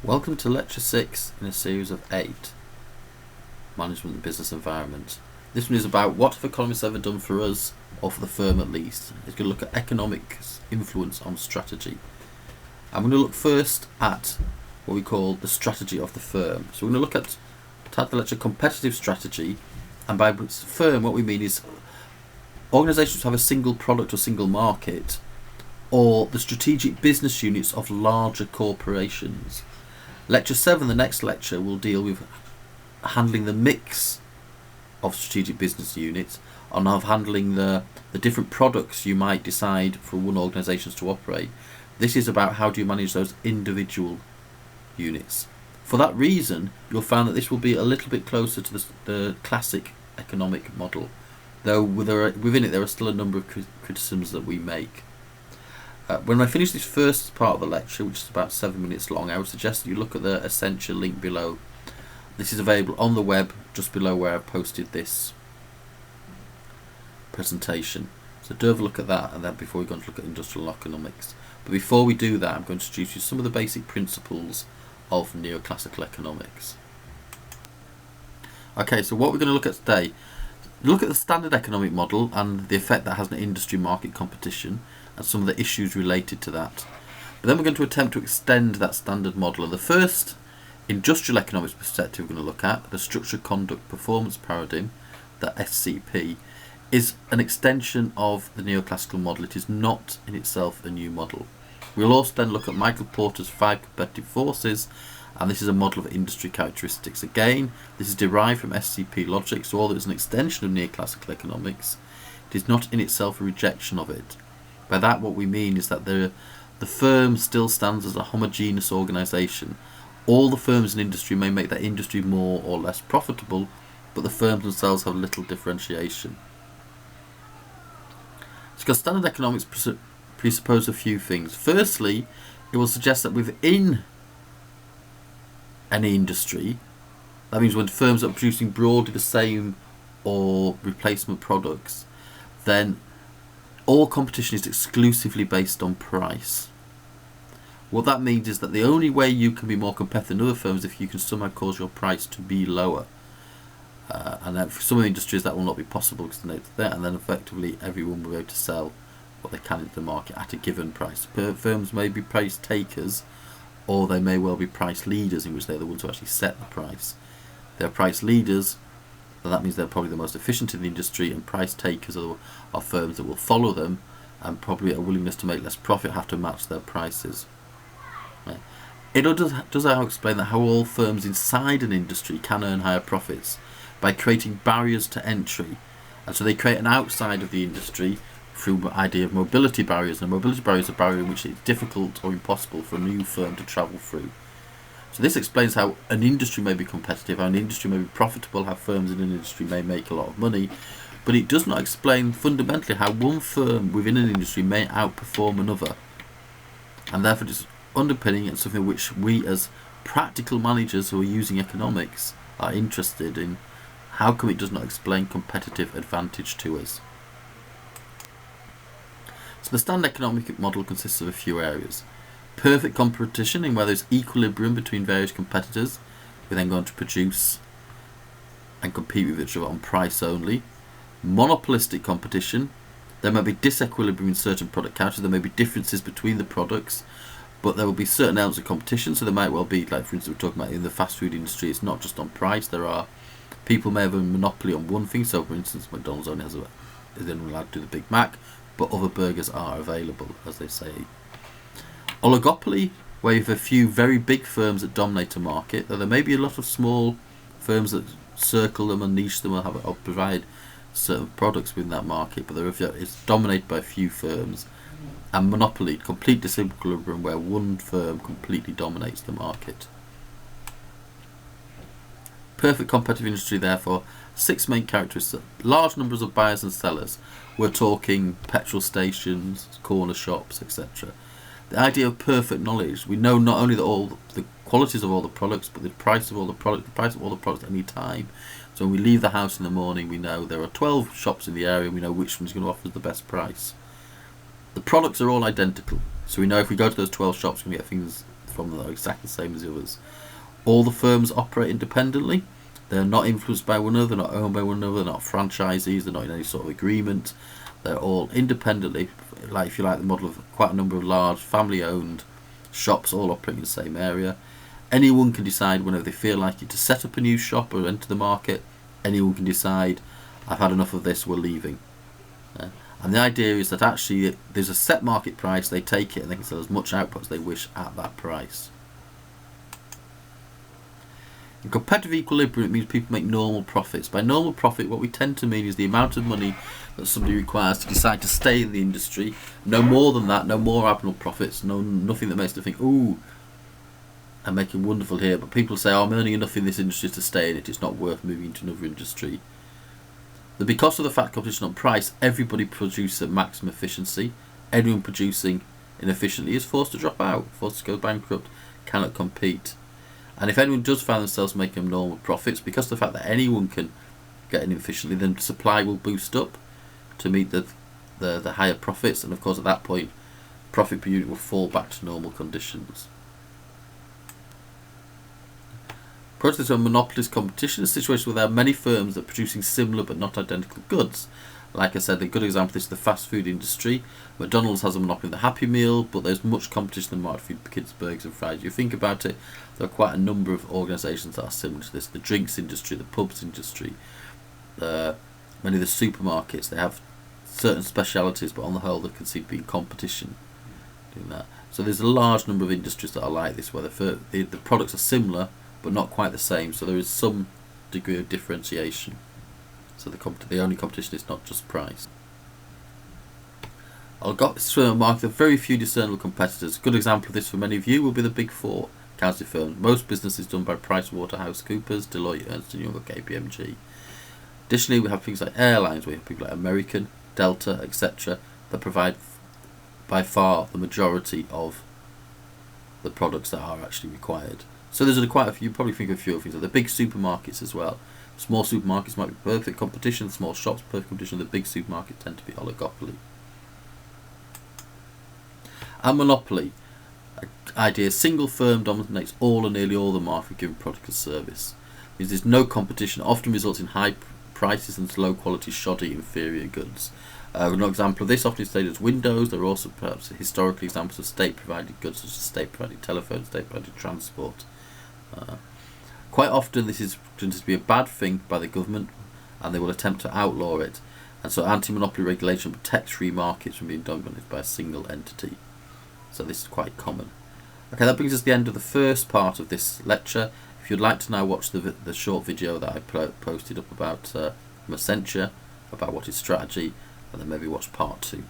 Welcome to Lecture 6 in a series of 8, Management and Business Environment. This one is about what have economists ever done for us, or for the firm at least. It's going to look at economics' influence on strategy. I'm going to look first at what we call the strategy of the firm. So we're going to look at, title the lecture, competitive strategy, and by firm what we mean is organisations who have a single product or single market, or the strategic business units of larger corporations. Lecture 7, the next lecture, will deal with handling the mix of strategic business units and of handling the different products you might decide for one organisation to operate. This is about how do you manage those individual units. For that reason, you'll find that this will be a little bit closer to the classic economic model, though within it there are still a number of criticisms that we make. When I finish this first part of the lecture, which is about 7 minutes long, I would suggest that you look at the essential link below. This is available on the web just below where I've posted this presentation. So do have a look at that, and then before we go on to look at industrial economics. But before we do that, I'm going to introduce you some of the basic principles of neoclassical economics. Okay, so what we're going to look at today, look at the standard economic model and the effect that has on industry market competition, and some of the issues related to that. But then we're going to attempt to extend that standard model. And the first industrial economics perspective we're going to look at, the structured conduct performance paradigm, the SCP, is an extension of the neoclassical model. It is not in itself a new model. We'll also then look at Michael Porter's 5 competitive forces, and this is a model of industry characteristics. Again, this is derived from SCP logic, so although it's an extension of neoclassical economics, it is not in itself a rejection of it. By that what we mean is that the firm still stands as a homogeneous organisation. All the firms in industry may make that industry more or less profitable, but the firms themselves have little differentiation. So because standard economics presuppose a few things. Firstly, it will suggest that within any industry, that means when firms are producing broadly the same or replacement products, then all competition is exclusively based on price. What that means is that the only way you can be more competitive than other firms is if you can somehow cause your price to be lower. And then for some industries that will not be possible because they're there, and then effectively everyone will be able to sell what they can into the market at a given price. Firms may be price takers, or they may well be price leaders, in which they're the ones who actually set the price. They're price leaders, and that means they're probably the most efficient in the industry, and price takers are firms that will follow them and probably a willingness to make less profit have to match their prices. It does explain that how all firms inside an industry can earn higher profits by creating barriers to entry, and so they create an outside of the industry through the idea of mobility barriers, and a mobility barrier is a barrier in which it's difficult or impossible for a new firm to travel through. So this explains how an industry may be competitive, how an industry may be profitable, how firms in an industry may make a lot of money, but it does not explain fundamentally how one firm within an industry may outperform another. And therefore it's underpinning and something which we as practical managers who are using economics are interested in. How come it does not explain competitive advantage to us? So the standard economic model consists of a few areas. Perfect competition, in where there's equilibrium between various competitors who are then going to produce and compete with each other on price only. Monopolistic competition, there may be disequilibrium in certain product categories, there may be differences between the products, but there will be certain elements of competition. So there might well be, like for instance we're talking about in the fast food industry, it's not just on price. People may have a monopoly on one thing, so for instance McDonald's only is only allowed to do the Big Mac, but other burgers are available, as they say. Oligopoly, where you have a few very big firms that dominate a market, though there may be a lot of small firms that circle them and niche them or provide certain products within that market, but it's dominated by a few firms. And monopoly, complete disequilibrium, where one firm completely dominates the market. Perfect competitive industry, therefore, 6 main characteristics: large numbers of buyers and sellers. We're talking petrol stations, corner shops, etc. The idea of perfect knowledge. We know not only all the qualities of all the products, but the price of all the products at any time. So when we leave the house in the morning, we know there are 12 shops in the area, and we know which one's going to offer us the best price. The products are all identical, so we know if we go to those 12 shops, we can get things from them that are exactly the same as the others. All the firms operate independently. They're not influenced by one another, they're not owned by one another, they're not franchisees, they're not in any sort of agreement. They're all independently, like if you like the model of quite a number of large family-owned shops all operating in the same area. Anyone can decide whenever they feel like it to set up a new shop or enter the market. Anyone can decide, I've had enough of this, we're leaving. And the idea is that actually there's a set market price, they take it and they can sell as much output as they wish at that price. In competitive equilibrium, it means people make normal profits. By normal profit, what we tend to mean is the amount of money that somebody requires to decide to stay in the industry. No more than that, no more abnormal profits, nothing that makes them think, ooh, I'm making wonderful here. But people say, oh, I'm earning enough in this industry to stay in it, it's not worth moving into another industry. But because of the fat competition on price, everybody produces at maximum efficiency. Anyone producing inefficiently is forced to drop out, forced to go bankrupt, cannot compete. And if anyone does find themselves making normal profits, because of the fact that anyone can get in efficiently, then supply will boost up to meet the higher profits, and of course at that point profit per unit will fall back to normal conditions. Process of monopolist competition is a situation where there are many firms that are producing similar but not identical goods. Like I said, a good example of this is the fast food industry. McDonald's has a monopoly of the Happy Meal, but there's much competition in the market for kids' burgers and fries. You think about it, there are quite a number of organisations that are similar to this. The drinks industry, the pubs industry, many of the supermarkets, they have certain specialities, but on the whole there can seem to be in competition doing that. So there's a large number of industries that are like this, where the products are similar but not quite the same, so there is some degree of differentiation. So the only competition is not just price. I've got this from a market of very few discernible competitors. A good example of this for many of you will be the big four accounting firms. Most business is done by PricewaterhouseCoopers, Deloitte, Ernst & Young or KPMG. Additionally, we have things like airlines, we have people like American, Delta, etc. that provide by far the majority of the products that are actually required. So there's quite a few, you probably think of a few things, like the big supermarkets as well. Small supermarkets might be perfect competition, small shops perfect competition, the big supermarkets tend to be oligopoly. And monopoly. Idea, single firm dominates all or nearly all the market for given product or service. There's no competition, often results in high prices and low quality, shoddy, inferior goods. An example of this often is stated as Windows. There are also perhaps historically examples of state-provided goods such as state-provided telephones, state-provided transport. Quite often this is considered to be a bad thing by the government, and they will attempt to outlaw it, and so anti-monopoly regulation protects free markets from being dominated by a single entity. So this is quite common. Okay, that brings us to the end of the first part of this lecture. If you'd like to now watch the short video that I posted up about from Accenture, about what is strategy, and then maybe watch part 2.